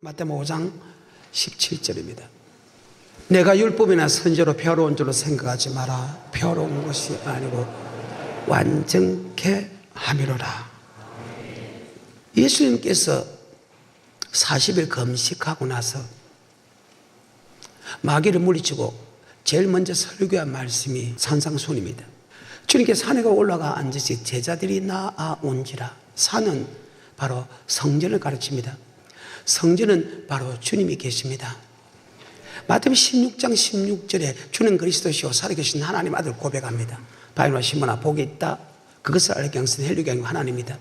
마태복음 5장 17절입니다. 내가 율법이나 선지로 평화로운 줄로 생각하지 마라. 평화로운 것이 아니고 완전케 함이로라. 예수님께서 40일 금식하고 나서 마귀를 물리치고 제일 먼저 설교한 말씀이 산상순입니다. 주님께서 산에 올라가 앉으시 제자들이 나아온지라. 산은 바로 성전을 가르칩니다. 성전은 바로 주님이 계십니다. 마태복음 16장 16절에 주는 그리스도시요 살아계신 하나님 아들 고백합니다. 바울과 시몬아 복이 있다. 그것을 알게 하신 헬류게 아니고 하나님이다.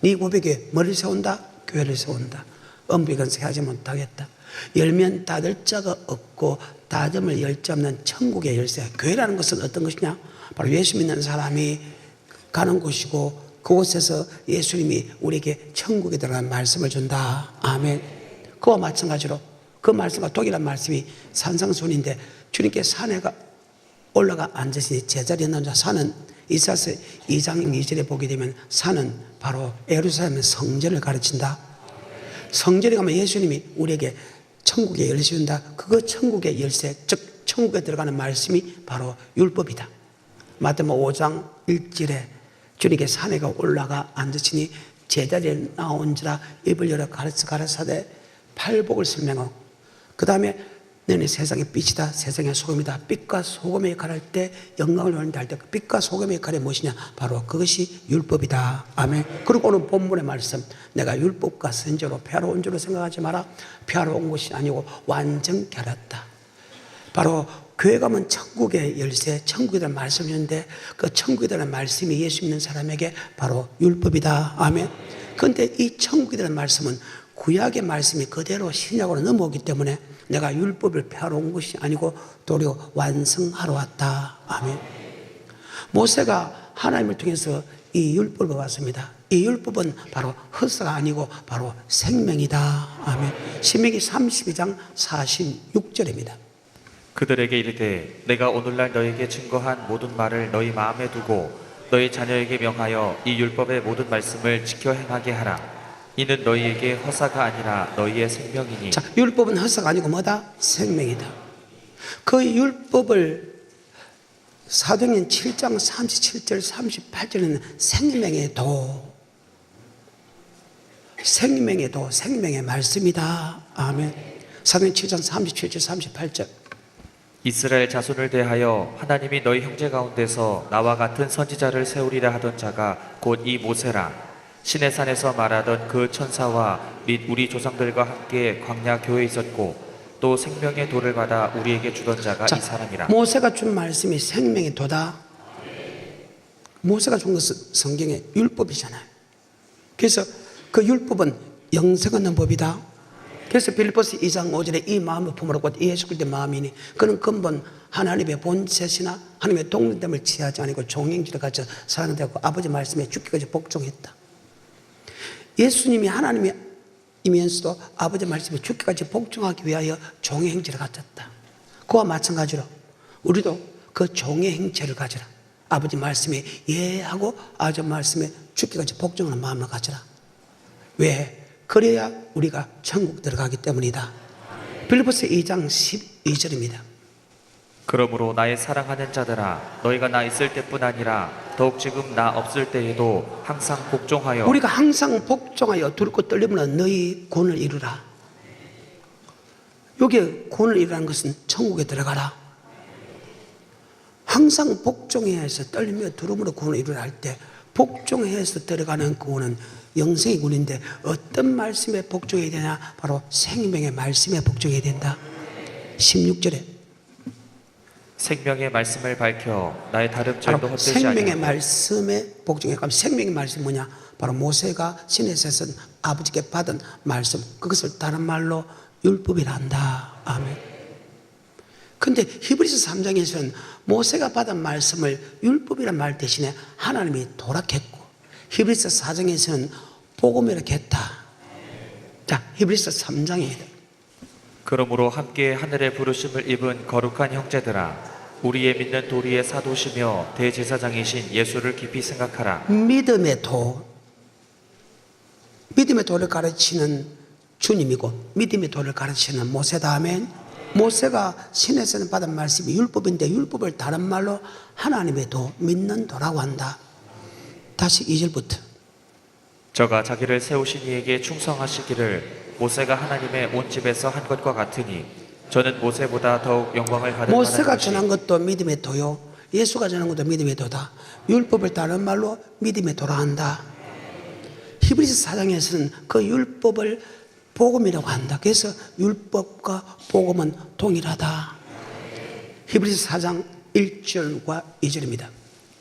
네 고백에 뭐를 세운다? 교회를 세운다. 엄비건세 하지 못하겠다. 열면 닫을 자가 없고 닫음을 열 자 없는 천국의 열쇠. 교회라는 것은 어떤 것이냐? 바로 예수 믿는 사람이 가는 곳이고 그곳에서 예수님이 우리에게 천국에 들어가는 말씀을 준다. 아멘. 그와 마찬가지로 그 말씀과 동일한 말씀이 산상순인데 주님께 산에 올라가 앉으시니 제자리에 앉아. 산은 이사야서 2장 2절에 보게 되면 산은 바로 예루살렘의 성전을 가르친다. 성전에 가면 예수님이 우리에게 천국의 열쇠를 준다. 그 천국의 열쇠, 즉 천국에 들어가는 말씀이 바로 율법이다. 마태복음 5장 1절에 주님께 산에 올라가 앉으시니 제자리에 나온지라 입을 열어 가라사대 팔복을 설명하고 그 다음에 너네 세상의 빛이다. 세상의 소금이다. 빛과 소금의 역할을 할 때 영광을 받는다 할 때 빛과 소금의 역할이 무엇이냐? 바로 그것이 율법이다. 아멘. 그리고 오늘 본문의 말씀, 내가 율법과 선지로 평화로운 줄로 생각하지 마라. 평화로운 것이 아니고 완전케 하였다. 바로 교회 가면 천국의 열쇠, 천국에 대한 말씀을 주는데 그 천국에 대한 말씀이 예수 믿는 사람에게 바로 율법이다. 아멘. 그런데 이 천국에 대한 말씀은 구약의 말씀이 그대로 신약으로 넘어오기 때문에 내가 율법을 펴놓은 것이 아니고 도리어 완성하러 왔다. 아멘. 모세가 하나님을 통해서 이 율법을 받았습니다. 이 율법은 바로 헛사가 아니고 바로 생명이다. 아멘. 신명기 32장 46절입니다. 그들에게 이르되 내가 오늘날 너에게 증거한 모든 말을 너희 마음에 두고 너희 자녀에게 명하여 이 율법의 모든 말씀을 지켜 행하게 하라. 이는 너희에게 허사가 아니라 너희의 생명이니. 자, 율법은 허사가 아니고 뭐다? 생명이다. 그 율법을 사도행전 7장 37절 38절에는 생명의 도, 생명의 말씀이다. 아멘. 사도행전 7장 37절 38절. 이스라엘 자손을 대하여 하나님이 너희 형제 가운데서 나와 같은 선지자를 세우리라 하던 자가 곧 이 모세라. 신의 산에서 말하던 그 천사와 및 우리 조상들과 함께 광야 교회에 있었고 또 생명의 도를 받아 우리에게 주던 자가 이 사람이라. 모세가 준 말씀이 생명의 도다. 모세가 준 것은 성경의 율법이잖아요. 그래서 그 율법은 영생 얻는 법이다. 그래서 빌립보서 2장 5절에 이 마음을 품으라 곧 예수 그리스도의 마음이니 그는 근본 하나님의 본체시나 하나님의 동등됨을 취하지 아니고 종행지를 가져 사랑되고 아버지 말씀에 죽기까지 복종했다. 예수님이 하나님이면서도 아버지 말씀에 죽기까지 복종하기 위하여 종의 행체를 가졌다. 그와 마찬가지로 우리도 그 종의 행체를 가져라. 아버지 말씀에 예하고 아버지 말씀에 죽기까지 복종하는 마음을 가져라. 왜? 그래야 우리가 천국 들어가기 때문이다. 빌립보서 2장 12절입니다. 그러므로 나의 사랑하는 자들아 너희가 나 있을 때뿐 아니라 더욱 지금 나 없을 때에도 항상 복종하여 우리가 항상 복종하여 두렵고 떨림으로 너희 구원을 이루라. 여기에 구원을 이루라는 것은 천국에 들어가라. 항상 복종해서 떨리며 두려움으로 구원을 이루라 할 때 복종해서 들어가는 구원은 영생의 구원인데 어떤 말씀에 복종해야 되냐? 바로 생명의 말씀에 복종해야 된다. 16절에 생명의 말씀을 밝혀 나의 다름질도 헛되지 생명의 아니하고. 말씀에 복종해. 그럼 생명의 말씀이 뭐냐? 바로 모세가 시내에서 아버지께 받은 말씀, 그것을 다른 말로 율법이라 한다. 아멘. 근데 히브리서 3장에서는 모세가 받은 말씀을 율법이란 말 대신에 하나님이 도락했고 히브리서 4장에서는 복음이라 했다. 자, 히브리서 3장입니다. 그러므로 함께 하늘의 부르심을 입은 거룩한 형제들아 우리의 믿는 도리의 사도시며 대제사장이신 예수를 깊이 생각하라. 믿음의 도를 가르치는 주님이고 믿음의 도를 가르치는 모세다. 아멘. 모세가 신에서 받은 말씀이 율법인데 율법을 다른 말로 하나님의 도, 믿는 도라고 한다. 다시 2절부터. 저가 자기를 세우신 이에게 충성하시기를 모세가 하나님의 온 집에서 한 것과 같으니 저는 모세보다 더욱 영광을 받을 모세가 만한 것이 전한 것도 믿음의 도요, 예수가 전한 것도 믿음의 도다. 율법을 다른 말로 믿음의 도라 한다. 히브리서 4장에서는 그 율법을 복음이라고 한다. 그래서 율법과 복음은 동일하다. 히브리서 4장 1절과 2절입니다.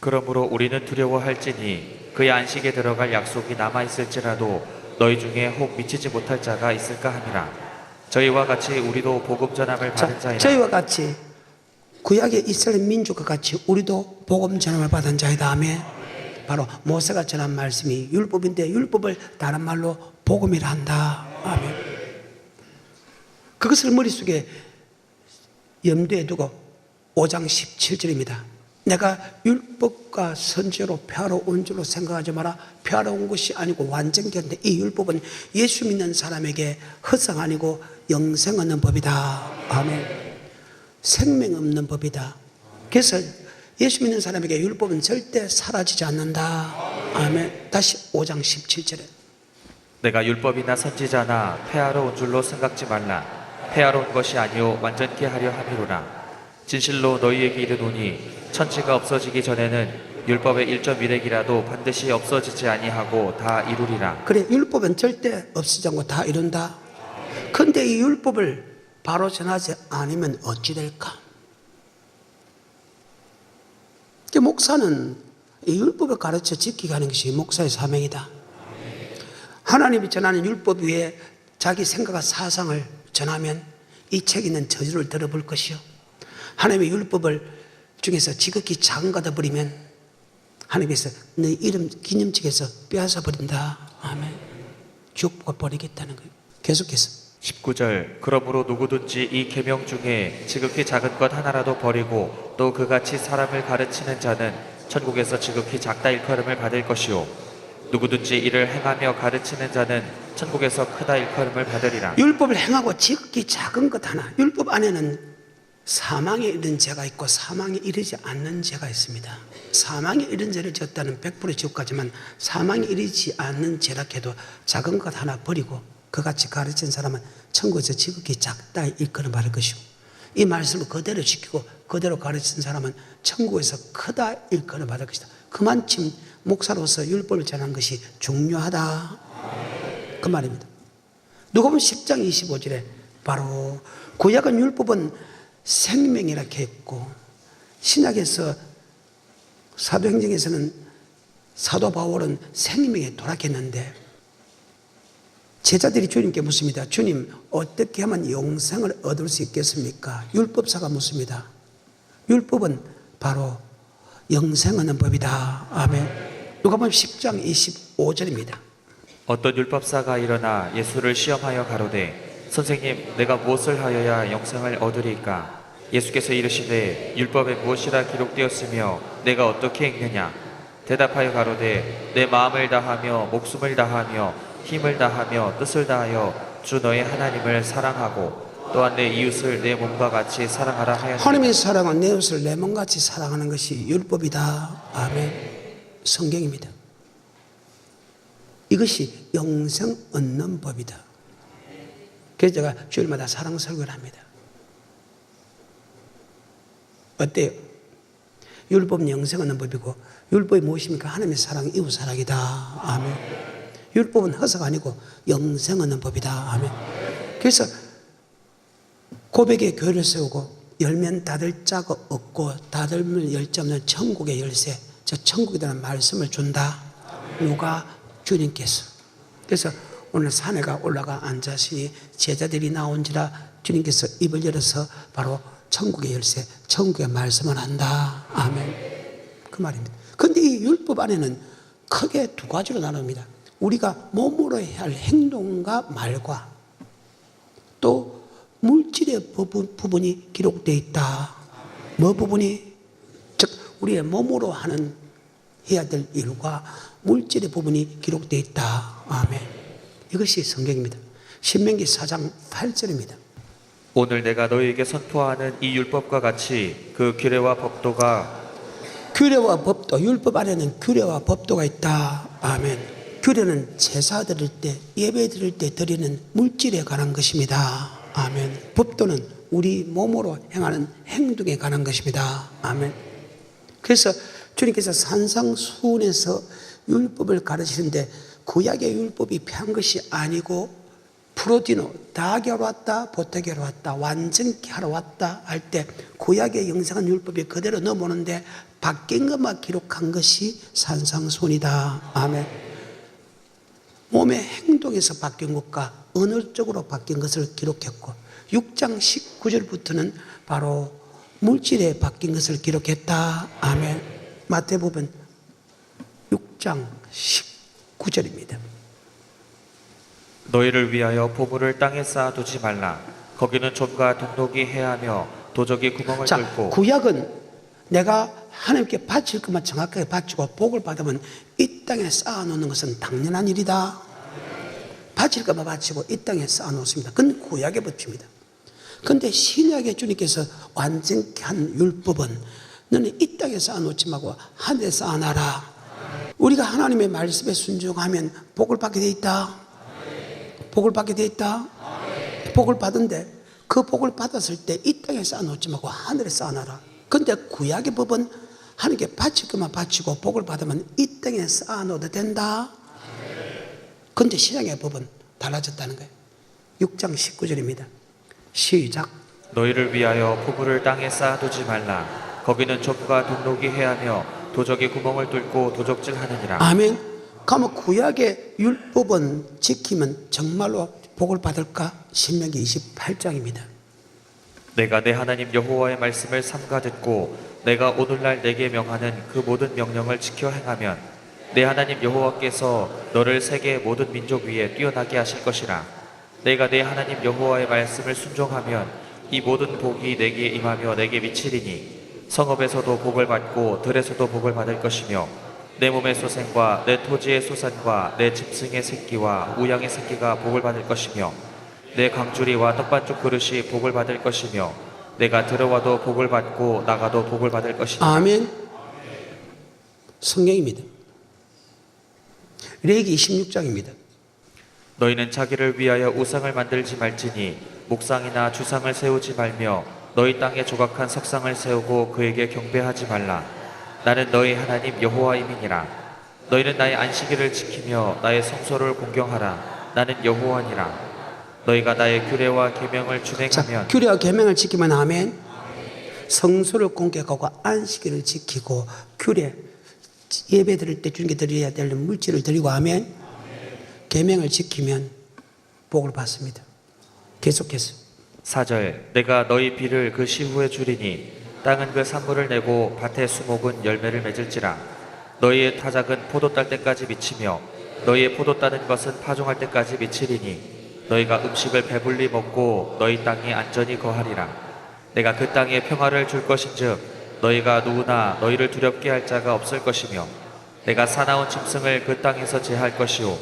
그러므로 우리는 두려워할지니 그의 안식에 들어갈 약속이 남아있을지라도 너희 중에 혹 미치지 못할 자가 있을까 함이라. 저희와 같이 우리도 복음 전함을 받은 자이라. 저희와 같이 구약의 이스라엘 민족과 같이 우리도 복음 전함을 받은 자이다. 아멘. 바로 모세가 전한 말씀이 율법인데 율법을 다른 말로 복음이라 한다. 아멘. 그것을 머릿속에 염두에 두고 5장 17절입니다. 내가 율법과 선지로 폐하러 온 줄로 생각하지 마라. 폐하러 온 것이 아니고 완전케인데 이 율법은 예수 믿는 사람에게 허상 아니고 영생 얻는 법이다. 아멘. 생명 없는 법이다. 그래서 예수 믿는 사람에게 율법은 절대 사라지지 않는다. 아멘. 다시 5장 17절에 내가 율법이나 선지자나 폐하러 온 줄로 생각지 말라. 폐하러 온 것이 아니요 완전케 하려 함이로라. 진실로 너희에게 이르노니 천지가 없어지기 전에는 율법의 1.1핵이라도 반드시 없어지지 아니하고 다 이루리라. 그래, 율법은 절대 없어지지 않고 다 이룬다. 그런데 이 율법을 바로 전하지 않으면 어찌 될까? 목사는 이 율법을 가르쳐 지키게 하는 것이 목사의 사명이다. 하나님이 전하는 율법 위에 자기 생각과 사상을 전하면 이 책에 있는 저주를 들어볼 것이요, 하나님의 율법을 중에서 지극히 작은 거다 버리면 하나님께서 너 이름 기념책에서 빼앗아 버린다. 아멘. 죽고 버리겠다는 거예요. 계속해서 19절 그러므로 누구든지 이 계명 중에 지극히 작은 것 하나라도 버리고 또 그같이 사람을 가르치는 자는 천국에서 지극히 작다 일컬음을 받을 것이요 누구든지 이를 행하며 가르치는 자는 천국에서 크다 일컬음을 받으리라. 율법을 행하고 지극히 작은 것 하나, 율법 안에는 사망에 이른 죄가 있고 사망에 이르지 않는 죄가 있습니다. 사망에 이른 죄를 지었다는 100% 지옥 가지만 사망에 이르지 않는 죄라 해도 작은 것 하나 버리고 그같이 가르친 사람은 천국에서 지극히 작다 일컬음 받을 것이고, 이 말씀을 그대로 지키고 그대로 가르친 사람은 천국에서 크다 일컬음 받을 것이다. 그만큼 목사로서 율법을 전하는 것이 중요하다, 그 말입니다. 누가복음 10장 25절에 바로 구약은 율법은 생명이라 했고, 신약에서 사도행전에서는 사도 바울은 생명에 도락했는데 제자들이 주님께 묻습니다. 주님, 어떻게 하면 영생을 얻을 수 있겠습니까? 율법사가 묻습니다. 율법은 바로 영생 얻는 법이다. 아멘. 누가복음 10장 25절입니다. 어떤 율법사가 일어나 예수를 시험하여 가로되 선생님 내가 무엇을 하여야 영생을 얻으리까? 예수께서 이르시되 율법에 무엇이라 기록되었으며 내가 어떻게 읽느냐? 대답하여 가로되 내 마음을 다하며 목숨을 다하며 힘을 다하며 뜻을 다하여 주 너의 하나님을 사랑하고 또한 내 이웃을 내 몸과 같이 사랑하라 하였느니라. 하나님의 사랑은 내 이웃을 내 몸같이 사랑하는 것이 율법이다. 아멘. 성경입니다. 이것이 영생 얻는 법이다. 그래서 제가 주일마다 사랑 설교를 합니다. 어때요? 율법은 영생 얻는 법이고 율법이 무엇입니까? 하나님의 사랑, 이웃 사랑이다. 아멘. 율법은 허사가 아니고 영생 얻는 법이다. 아멘. 그래서 고백의 교회를 세우고 열면 닫을 자가 없고 닫을 열자 없는 천국의 열쇠, 저 천국이라는 말씀을 준다. 누가? 주님께서. 그래서 오늘 산에가 올라가 앉으시니 제자들이 나온지라 주님께서 입을 열어서 바로 천국의 열쇠, 천국의 말씀을 한다. 아멘. 그 말입니다. 그런데 이 율법 안에는 크게 두 가지로 나눕니다. 우리가 몸으로 해야 할 행동과 말과 또 물질의 부분이 기록되어 있다. 뭐 부분이? 즉 우리의 몸으로 해야 될 일과 물질의 부분이 기록되어 있다. 아멘. 이것이 성경입니다. 신명기 4장 8절입니다. 오늘 내가 너희에게 선포하는 이 율법과 같이 그 규례와 법도가 규례와 법도, 율법 안에는 규례와 법도가 있다. 아멘. 규례는 제사 드릴 때, 예배 드릴 때 드리는 물질에 관한 것입니다. 아멘. 법도는 우리 몸으로 행하는 행동에 관한 것입니다. 아멘. 그래서 주님께서 산상수훈에서 율법을 가르치는데 구약의 율법이 필요한 것이 아니고 프로디노, 다 하러 왔다, 보태게 하러 왔다, 완전케 하러 왔다 할 때 구약의 영생한 율법이 그대로 넘어오는데 바뀐 것만 기록한 것이 산상수훈이다. 아멘. 몸의 행동에서 바뀐 것과 언어적으로 바뀐 것을 기록했고 6장 19절부터는 바로 물질에 바뀐 것을 기록했다. 아멘. 마태복음 6장 19절입니다. 너희를 위하여 보물을 땅에 쌓아두지 말라. 거기는 좀과 동독이 해하며 도적이 구멍을 자, 뚫고. 구약은 내가 하나님께 바칠 것만 정확하게 바치고 복을 받으면 이 땅에 쌓아놓는 것은 당연한 일이다. 바칠 것만 바치고 이 땅에 쌓아놓습니다. 그건 구약의 법칙입니다. 그런데 신약의 주님께서 완전케 한 율법은 너는 이 땅에 쌓아놓지 말고 하늘에 쌓아놔라. 우리가 하나님의 말씀에 순종하면 복을 받게 돼 있다. 복을 받게 돼 있다. 복을 받은데 그 복을 받았을 때 이 땅에 쌓아놓지 말고 하늘에 쌓아놔라. 그런데 구약의 법은 하나님께 바칠 것만 바치고 복을 받으면 이 땅에 쌓아놓아도 된다. 그런데 신약의 법은 달라졌다는 거예요. 6장 19절입니다. 시작. 너희를 위하여 보물을 땅에 쌓아두지 말라. 거기는 좀과 동독이 해하며 도적이 구멍을 뚫고 도적질하느니라. 아멘. 그러면 구약의 율법은 지키면 정말로 복을 받을까? 신명기 28장입니다. 내가 내 하나님 여호와의 말씀을 삼가 듣고 내가 오늘날 내게 명하는 그 모든 명령을 지켜 행하면 내 하나님 여호와께서 너를 세계의 모든 민족 위에 뛰어나게 하실 것이라. 내가 내 하나님 여호와의 말씀을 순종하면 이 모든 복이 내게 임하며 내게 미치리니 성읍에서도 복을 받고 들에서도 복을 받을 것이며 내 몸의 소생과 내 토지의 소산과 내 짐승의 새끼와 우양의 새끼가 복을 받을 것이며 내 강주리와 떡반죽 그릇이 복을 받을 것이며 내가 들어와도 복을 받고 나가도 복을 받을 것이다. 아멘. 성경입니다. 레위기 26장입니다. 너희는 자기를 위하여 우상을 만들지 말지니 목상이나 주상을 세우지 말며 너희 땅에 조각한 석상을 세우고 그에게 경배하지 말라. 나는 너희 하나님 여호와임이니라. 너희는 나의 안식일을 지키며 나의 성소를 공경하라. 나는 여호와니라. 너희가 나의 규례와 계명을 준행하면. 자, 규례와 계명을 지키면 아멘. 성소를 공격하고 안식일을 지키고 규례 예배 드릴 때 주님께 드려야 될 물질을 드리고 아멘. 계명을 지키면 복을 받습니다. 계속해서 4절 내가 너희 비를 그 시후에 주리니 땅은 그 산물을 내고 밭의 수목은 열매를 맺을지라. 너희의 타작은 포도 딸 때까지 미치며 너희의 포도 따는 것은 파종할 때까지 미치리니 너희가 음식을 배불리 먹고 너희 땅에 안전히 거하리라. 내가 그 땅에 평화를 줄 것인즉 너희가 누구나 너희를 두렵게 할 자가 없을 것이며 내가 사나운 짐승을 그 땅에서 제할 것이요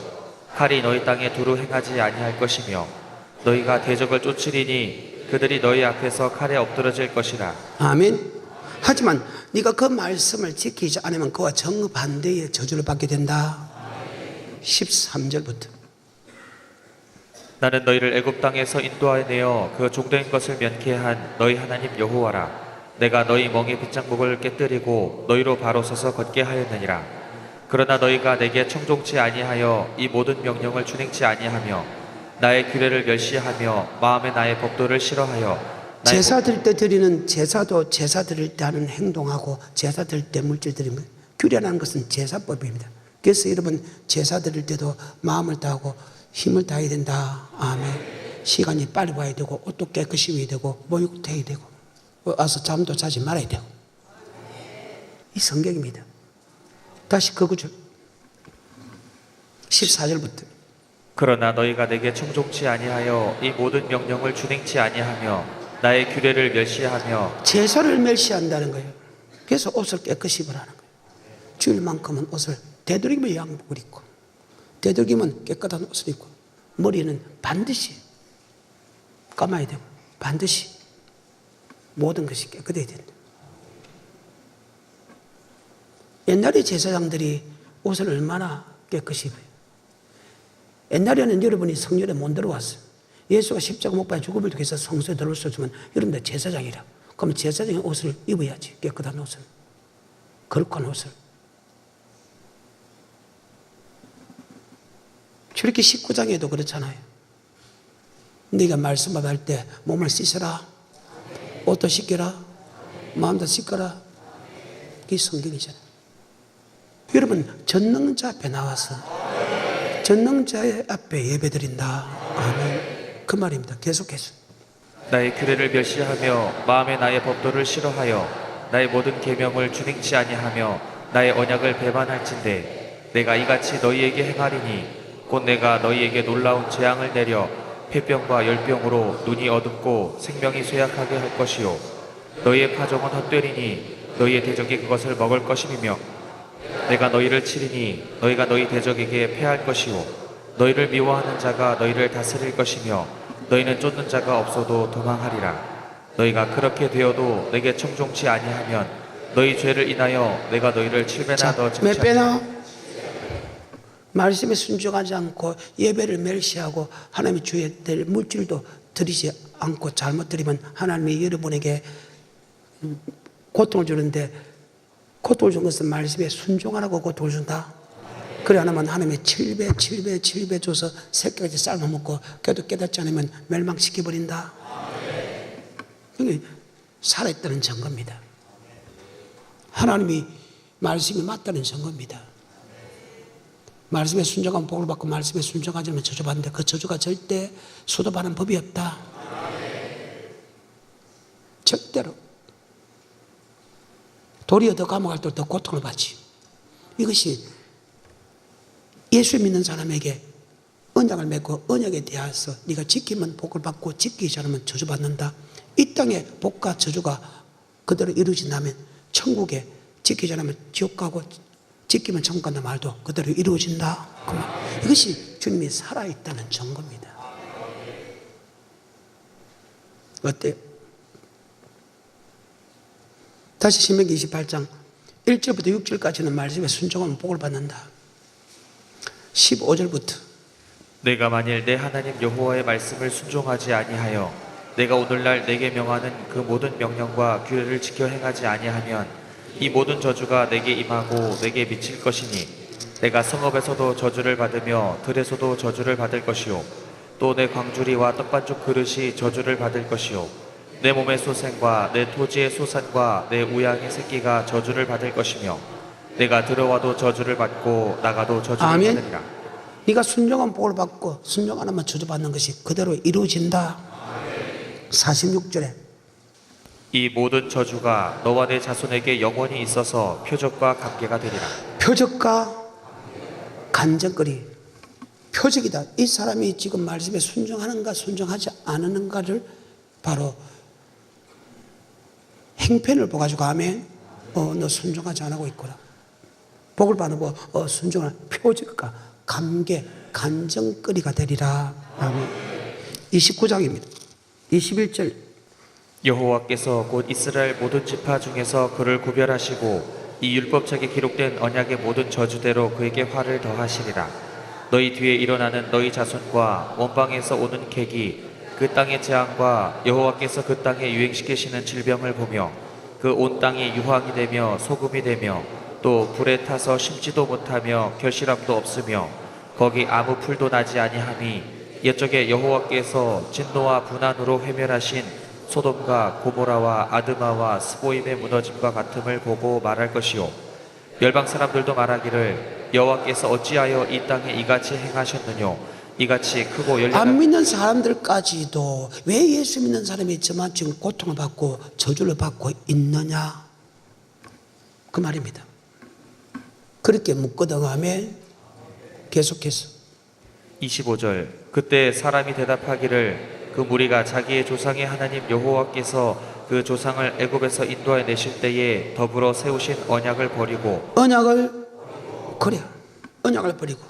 칼이 너희 땅에 두루 행하지 아니할 것이며 너희가 대적을 쫓으리니 그들이 너희 앞에서 칼에 엎드러질 것이라. 아멘. 하지만 네가 그 말씀을 지키지 않으면 그와 정반대의 저주를 받게 된다. 13절부터 나는 너희를 애굽 땅에서 인도하여 내어 그 종된 것을 면케한 너희 하나님 여호와라. 내가 너희 멍에 빗장목을 깨뜨리고 너희로 바로 서서 걷게 하였느니라. 그러나 너희가 내게 청종치 아니하여 이 모든 명령을 준행치 아니하며 나의 규례를 멸시하며 마음에 나의 법도를 싫어하여 제사 드릴 때 드리는 제사도 제사 드릴 때 하는 행동하고 제사 드릴 때 물질 드리면 규례라는 것은 제사법입니다. 그래서 여러분 제사 드릴 때도 마음을 다하고 힘을 다해야 된다. 아멘. 시간이 빨리 와야 되고 옷도 깨끗이 입어야 되고 목욕도 해야 되고 와서 잠도 자지 말아야 되고 이 성경입니다. 다시 그 구절 14절부터 그러나 너희가 내게 청종치 아니하여 이 모든 명령을 준행치 아니하며 나의 규례를 멸시하며 제사를 멸시한다는 거예요. 그래서 옷을 깨끗이 입으라는 거예요. 주일만큼은 옷을 되도록이면 양복을 입고 되도록이면 깨끗한 옷을 입고 머리는 반드시 감아야 되고 반드시 모든 것이 깨끗해야 된다. 옛날에 제사장들이 옷을 얼마나 깨끗이 입어요. 옛날에는 여러분이 성전에 못 들어왔어요. 예수가 십자가 못 박혀 죽음을 통해서 성소에 들어올 수 없으면 여러분들 제사장이라. 그럼 제사장의 옷을 입어야지. 깨끗한 옷을. 거룩한 옷을. 저렇게 19장에도 그렇잖아요. 네가 말씀을 할 때 몸을 씻어라. 옷도 씻겨라. 마음도 씻겨라. 이게 성경이잖아요. 여러분 전능자 앞에 나와서 전능자의 앞에 예배드린다. 아멘. 그 말입니다. 계속해서. 나의 규례를 멸시하며 마음에 나의 법도를 싫어하여 나의 모든 계명을 준행치 아니하며 나의 언약을 배반할진대 내가 이같이 너희에게 행하리니 곧 내가 너희에게 놀라운 재앙을 내려 폐병과 열병으로 눈이 어둡고 생명이 쇠약하게 할 것이요 너희의 파종은 헛되리니 너희의 대적이 그것을 먹을 것임이며 내가 너희를 치리니 너희가 너희 대적에게 패할 것이요 너희를 미워하는 자가 너희를 다스릴 것이며 너희는 쫓는 자가 없어도 도망하리라. 너희가 그렇게 되어도 내게 청종치 아니하면 너희 죄를 인하여 내가 너희를 7배나 더 몇 배나? 말씀에 순종하지 않고 예배를 멸시하고 하나님이 주어야 될 물질도 드리지 않고 잘못 드리면 하나님이 여러분에게 고통을 주는데 고통을 준 것은 말씀에 순종하라고 고통을 준다. 그래 안 하면 하나님이 7배 줘서 새끼같이 삶아 먹고 그래도 깨닫지 않으면 멸망시켜버린다. 이게 살아있다는 증거입니다. 하나님이 말씀이 맞다는 증거입니다. 말씀에 순종하면 복을 받고 말씀에 순종하지 않으면 저주받는데 그 저주가 절대 소도받는 법이 없다. 절대로. 도리어 더 감옥 갈 때 더 고통을 받지. 이것이 예수 믿는 사람에게 언약을 맺고 언약에 대해서 네가 지키면 복을 받고 지키지 않으면 저주받는다. 이 땅의 복과 저주가 그대로 이루어진다면 천국에 지키지 않으면 지옥 가고 지키면 천국 간다 말도 그대로 이루어진다. 이것이 주님이 살아있다는 증거입니다. 어때요? 다시 신명기 28장 1절부터 6절까지는 말씀에 순종하면 복을 받는다. 15절부터 내가 만일 내 하나님 여호와의 말씀을 순종하지 아니하여 내가 오늘날 내게 명하는 그 모든 명령과 규례를 지켜 행하지 아니하면 이 모든 저주가 내게 임하고 내게 미칠 것이니 내가 성읍에서도 저주를 받으며 들에서도 저주를 받을 것이요 또 내 광주리와 떡반죽 그릇이 저주를 받을 것이요 내 몸의 소생과 내 토지의 소산과 내 우양의 새끼가 저주를 받을 것이며 내가 들어와도 저주를 받고 나가도 저주를 아멘. 받으리라. 네가 순종하면 복을 받고 순종 안 하면 저주받는 것이 그대로 이루어진다. 46절에 이 모든 저주가 너와 내 자손에게 영원히 있어서 표적과 관계가 되리라. 표적과 간증거리. 표적이다. 이 사람이 지금 말씀에 순종하는가 순종하지 않는가를 바로 행편을 보가지고 아멘. 너 순종하지 않고 있구나. 복을 받고 순종하는 표적과 감개, 간증거리가 되리라. 아멘. 29장입니다. 21절. 여호와께서 곧 이스라엘 모든 지파 중에서 그를 구별하시고 이 율법책에 기록된 언약의 모든 저주대로 그에게 화를 더하시리라. 너희 뒤에 일어나는 너희 자손과 원방에서 오는 객이 그 땅의 재앙과 여호와께서 그 땅에 유행시키시는 질병을 보며 그 온 땅이 유황이 되며 소금이 되며 또 불에 타서 심지도 못하며 결실함도 없으며 거기 아무 풀도 나지 아니하니 옛적에 여호와께서 진노와 분한으로 회멸하신 소돔과 고모라와 아드마와 스보임의 무너짐과 같음을 보고 말할 것이요 열방 사람들도 말하기를 여호와께서 어찌하여 이 땅에 이같이 행하셨느뇨 이같이 크고 안 믿는 사람들까지도 왜 예수 믿는 사람이 있지만 지금 고통을 받고 저주를 받고 있느냐 그 말입니다. 그렇게 묻거든. 아멘. 계속해서 25절 그때 사람이 대답하기를 그 무리가 자기의 조상의 하나님 여호와께서 그 조상을 애굽에서 인도해 내실 때에 더불어 세우신 언약을 버리고 언약을 버려. 언약을 버리고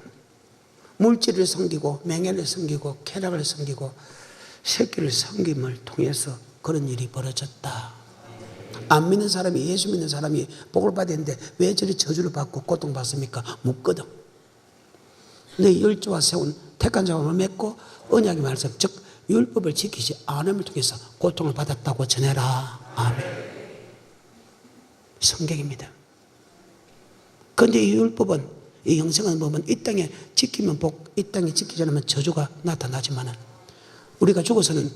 물질을 섬기고 맹해를 섬기고 쾌락을 섬기고 새끼를 섬김을 통해서 그런 일이 벌어졌다. 안 믿는 사람이, 예수 믿는 사람이 복을 받아야 되는데 왜 저리 저주를 받고 고통받습니까? 묻거든. 내 열조와 세운 택한 자원을 맺고 언약의 말씀, 즉 율법을 지키지 않음을 통해서 고통을 받았다고 전해라. 아멘. 성경입니다. 그런데 이 율법은, 이 영생은 보면 이 땅에 지키면 복, 이 땅에 지키지 않으면 저주가 나타나지만은 우리가 죽어서는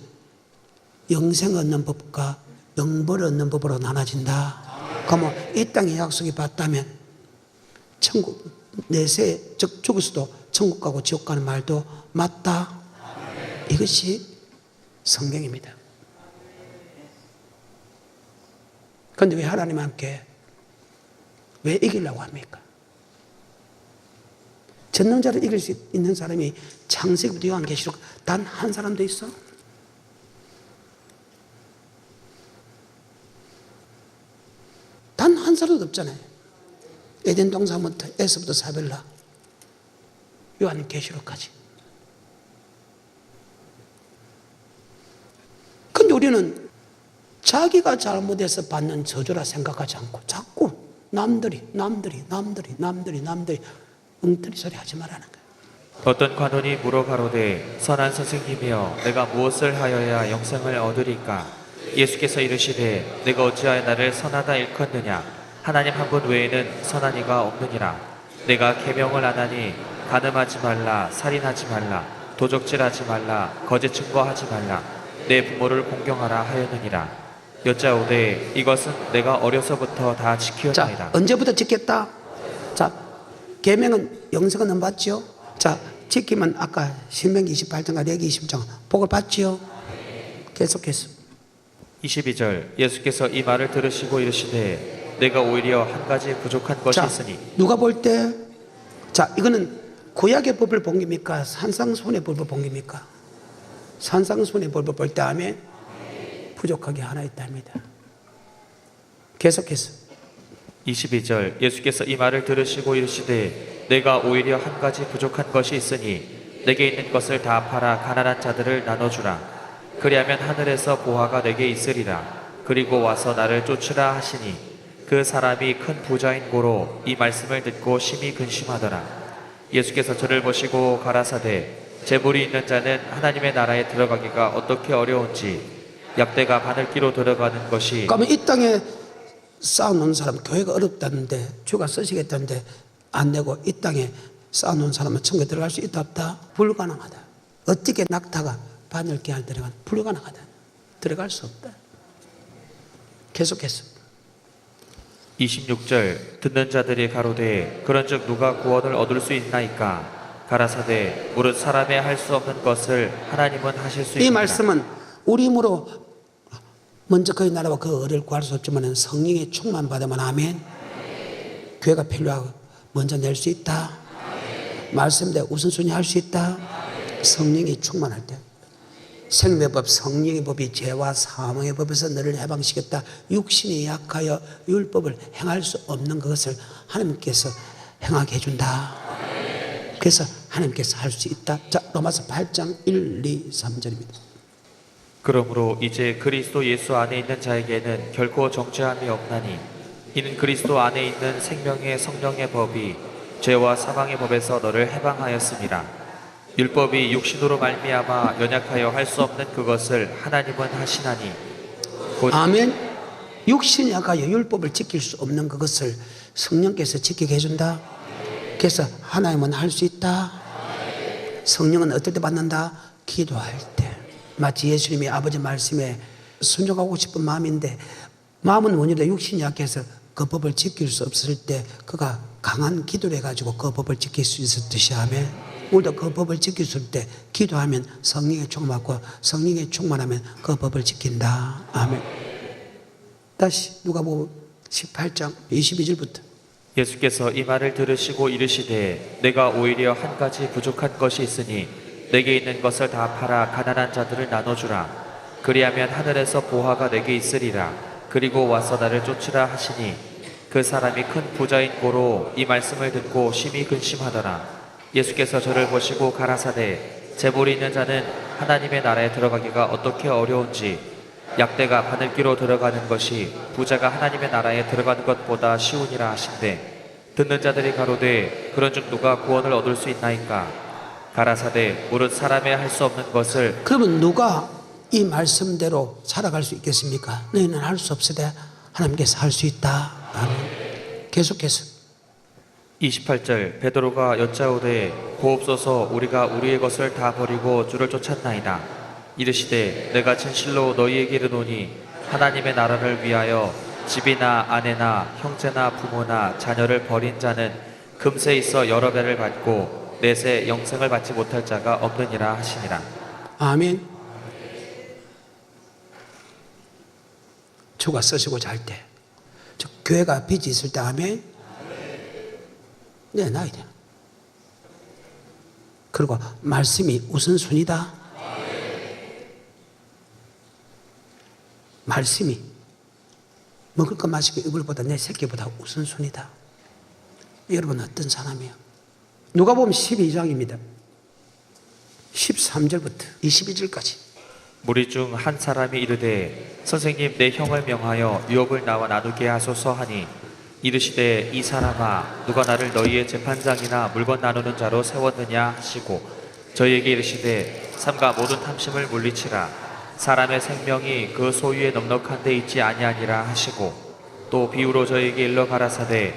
영생 얻는 법과 영벌 얻는 법으로 나눠진다. 그러면 이 땅에 약속이 받다면 천국, 내세, 즉 죽어서도 천국 가고 지옥 가는 말도 맞다. 이것이 성경입니다. 그런데 왜 하나님 함께 왜 이기려고 합니까? 전능자를 이길 수 있는 사람이 창세기부터 요한계시록 단 한 사람도 있어? 단 한 사람도 없잖아요. 에덴 동산부터 에서부터 사벨라 요한계시록까지. 근데 우리는 자기가 잘못해서 받는 저주라 생각하지 않고 자꾸 남들이 엉터리 소리 하지 말라는 거예요. 어떤 관원이 물어 가로되 선한 선생님이여 내가 무엇을 하여야 영생을 얻으리까? 예수께서 이르시되 내가 어찌하여 나를 선하다 일컫느냐? 하나님 한 분 외에는 선한 이가 없느니라. 내가 계명을 안 하니 간음하지 말라, 살인하지 말라, 도적질하지 말라, 거짓 증거하지 말라, 내 부모를 공경하라 하였느니라. 여짜오되 이것은 내가 어려서부터 다 지키었나이다. 자, 언제부터 지켰다? 자, 계명은 영생은 안 받지요? 자, 지키면 아까 신명기 28장과 레기 20장 복을 받지요? 계속해서 22절 예수께서 이 말을 들으시고 이르시되 내가 오히려 한 가지 부족한 것이 자, 있으니. 누가 볼 때, 자, 이거는 구약의 법을 본 겁니까? 산상수훈의 법을 본 겁니까? 산상수훈의 법을 볼 때 하면 부족하게 하나 있답니다. 계속해서 22절 예수께서 이 말을 들으시고 이르시되 내가 오히려 한 가지 부족한 것이 있으니 내게 있는 것을 다 팔아 가난한 자들을 나눠주라. 그리하면 하늘에서 보화가 내게 있으리라. 그리고 와서 나를 쫓으라 하시니 그 사람이 큰 부자인 고로 이 말씀을 듣고 심히 근심하더라. 예수께서 저를 보시고 가라사대 재물이 있는 자는 하나님의 나라에 들어가기가 어떻게 어려운지 약대가 바늘기로 들어가는 것이. 그러면 이 땅에 쌓아놓은 사람, 교회가 어렵다는데 주가 쓰시겠다는데 안 내고 이 땅에 쌓아놓은 사람은 천국에 들어갈 수 있다 없다? 불가능하다. 어떻게 낙타가 바늘기 안에 들어가는? 불가능하다. 들어갈 수 없다. 계속해서 26절 듣는 자들이 가로되 그런즉 누가 구원을 얻을 수 있나이까? 가라사대 무릇 사람의 할 수 없는 것을 하나님은 하실 수 있느니라. 이 말씀은 우리 힘으로 먼저 그의 나라와 그 의를 구할 수 없지만 성령의 충만 받으면 아멘. 교회가 필요하고 먼저 낼 수 있다. 말씀대로 우선순위 할 수 있다. 성령이 충만할 때 생명의 법, 성령의 법이 죄와 사망의 법에서 너를 해방시켰다. 육신이 약하여 율법을 행할 수 없는 것을 하나님께서 행하게 해준다. 그래서 하나님께서 할 수 있다. 자, 로마서 8장 1, 2, 3절입니다. 그러므로 이제 그리스도 예수 안에 있는 자에게는 결코 정죄함이 없나니 이는 그리스도 안에 있는 생명의 성령의 법이 죄와 사망의 법에서 너를 해방하였습니다. 율법이 육신으로 말미암아 연약하여 할 수 없는 그것을 하나님은 하시나니 곧 아멘. 육신이 약하여 율법을 지킬 수 없는 그것을 성령께서 지키게 해준다. 그래서 하나님은 할 수 있다. 성령은 어떨 때 받는다? 기도할 때. 마치 예수님이 아버지 말씀에 순종하고 싶은 마음인데 마음은 원이라 육신이 약해서 그 법을 지킬 수 없을 때 그가 강한 기도를 해가지고 그 법을 지킬 수 있었듯이 하면 우리도 그 법을 지킬 수 있을 때 기도하면 성령의 충만하고 성령의 충만하면 그 법을 지킨다. 아멘. 다시 누가복음 18장 22절부터 예수께서 이 말을 들으시고 이르시되 내가 오히려 한 가지 부족한 것이 있으니 내게 있는 것을 다 팔아 가난한 자들을 나눠주라. 그리하면 하늘에서 보화가 내게 있으리라. 그리고 와서 나를 쫓으라 하시니 그 사람이 큰 부자인 고로 이 말씀을 듣고 심히 근심하더라. 예수께서 저를 보시고 가라사대 재물이 있는 자는 하나님의 나라에 들어가기가 어떻게 어려운지 약대가 바늘기로 들어가는 것이 부자가 하나님의 나라에 들어가는 것보다 쉬우니라 하신대 듣는 자들이 가로되 그런 중 누가 구원을 얻을 수 있나이까 가라사대 무릇 사람의 할 수 없는 것을 그러면 누가 이 말씀대로 살아갈 수 있겠습니까? 너희는 할 수 없으되 하나님께서 할 수 있다. 아멘. 계속해서 28절 베드로가 여짜오되 고옵소서 우리가 우리의 것을 다 버리고 주를 쫓았나이다. 이르시되 내가 진실로 너희에게 이르노니 하나님의 나라를 위하여 집이나 아내나 형제나 부모나 자녀를 버린 자는 금세 있어 여러 배를 받고 내세 영생을 받지 못할 자가 없느니라 하시니라. 아멘. 주가 쓰시고자 할 때, 교회가 빚이 있을 때 아멘. 네, 나야 돼. 그리고 말씀이 우선순위다. 말씀이 먹을 것 마시고 입을 보다 내 새끼보다 우선순위다. 여러분 어떤 사람이에요? 누가 보면 12장입니다. 13절부터 22절까지. 무리 중 한 사람이 이르되 선생님 내 형을 명하여 유업을 나와 나누게 하소서 하니 이르시되 이 사람아 누가 나를 너희의 재판장이나 물건 나누는 자로 세웠느냐 하시고 저희에게 이르시되 삼가 모든 탐심을 물리치라 사람의 생명이 그 소유에 넉넉한 데 있지 아니하니라 하시고 또 비유로 저희에게 일러 가라사대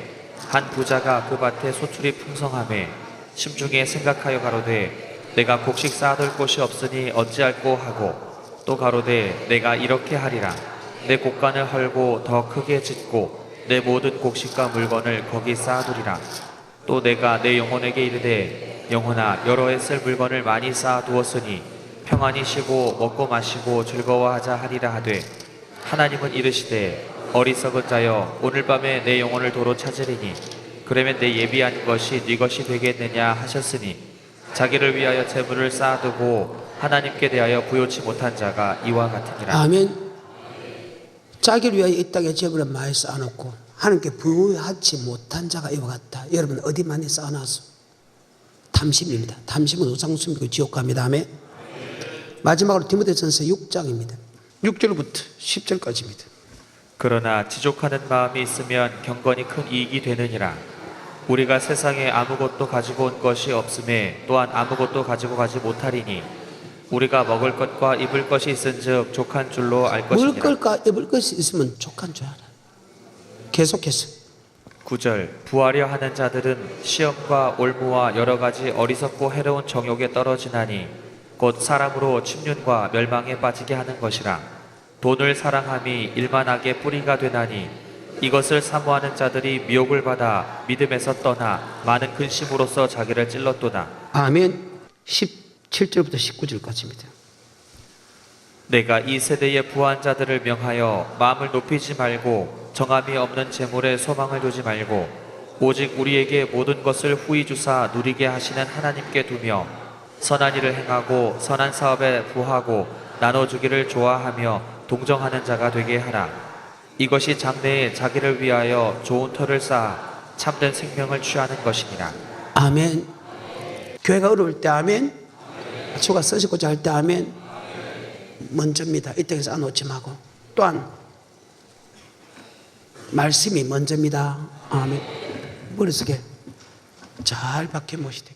한 부자가 그 밭에 소출이 풍성하매 심중에 생각하여 가로되 내가 곡식 쌓아둘 곳이 없으니 어찌할꼬 하고 또 가로되 내가 이렇게 하리라 내 곡간을 헐고 더 크게 짓고 내 모든 곡식과 물건을 거기 쌓아두리라 또 내가 내 영혼에게 이르되 영혼아 여러 해 쓸 물건을 많이 쌓아두었으니 평안히 쉬고 먹고 마시고 즐거워하자 하리라 하되 하나님은 이르시되 어리석은 자여 오늘 밤에 내 영혼을 도로 찾으리니 그러면 내 예비한 것이 네 것이 되겠느냐 하셨으니 자기를 위하여 재물을 쌓아두고 하나님께 대하여 부요치 못한 자가 이와 같으니라. 아멘. 자기를 위하여 이 땅에 재물을 많이 쌓아놓고 하나님께 부요하지 못한 자가 이와 같다. 여러분 어디 많이 쌓아놨어? 탐심입니다. 탐심은 우상숭배고 지옥 갑니다. 아멘. 마지막으로 디모데전서 6장입니다. 6절부터 10절까지입니다. 그러나 지족하는 마음이 있으면 경건이 큰 이익이 되느니라. 우리가 세상에 아무것도 가지고 온 것이 없음에 또한 아무것도 가지고 가지 못하리니 우리가 먹을 것과 입을 것이 있은즉 족한 줄로 알 것이니라. 먹을 것과 입을 것이 있으면 족한 줄 알아. 계속해서 9절 부하려 하는 자들은 시험과 올무와 여러 가지 어리석고 해로운 정욕에 떨어지나니 곧 사람으로 침륜과 멸망에 빠지게 하는 것이라. 돈을 사랑함이 일만하게 뿌리가 되나니 이것을 사모하는 자들이 미혹을 받아 믿음에서 떠나 많은 근심으로써 자기를 찔렀도다. 아멘. 17절부터 19절까지입니다. 내가 이 세대의 부한 자들을 명하여 마음을 높이지 말고 정함이 없는 재물에 소망을 두지 말고 오직 우리에게 모든 것을 후히 주사 누리게 하시는 하나님께 두며 선한 일을 행하고 선한 사업에 부하고 나눠주기를 좋아하며 동정하는 자가 되게 하라. 이것이 장래에 자기를 위하여 좋은 터를 쌓아 참된 생명을 취하는 것이니라. 아멘. 교회가 어려울 때 아멘. 주가 쓰시고자 할 때 아멘. 먼저입니다. 이 땅에서 안 놓지 말고 또한 말씀이 먼저입니다. 아멘. 머릿속에 잘 박혀 모시되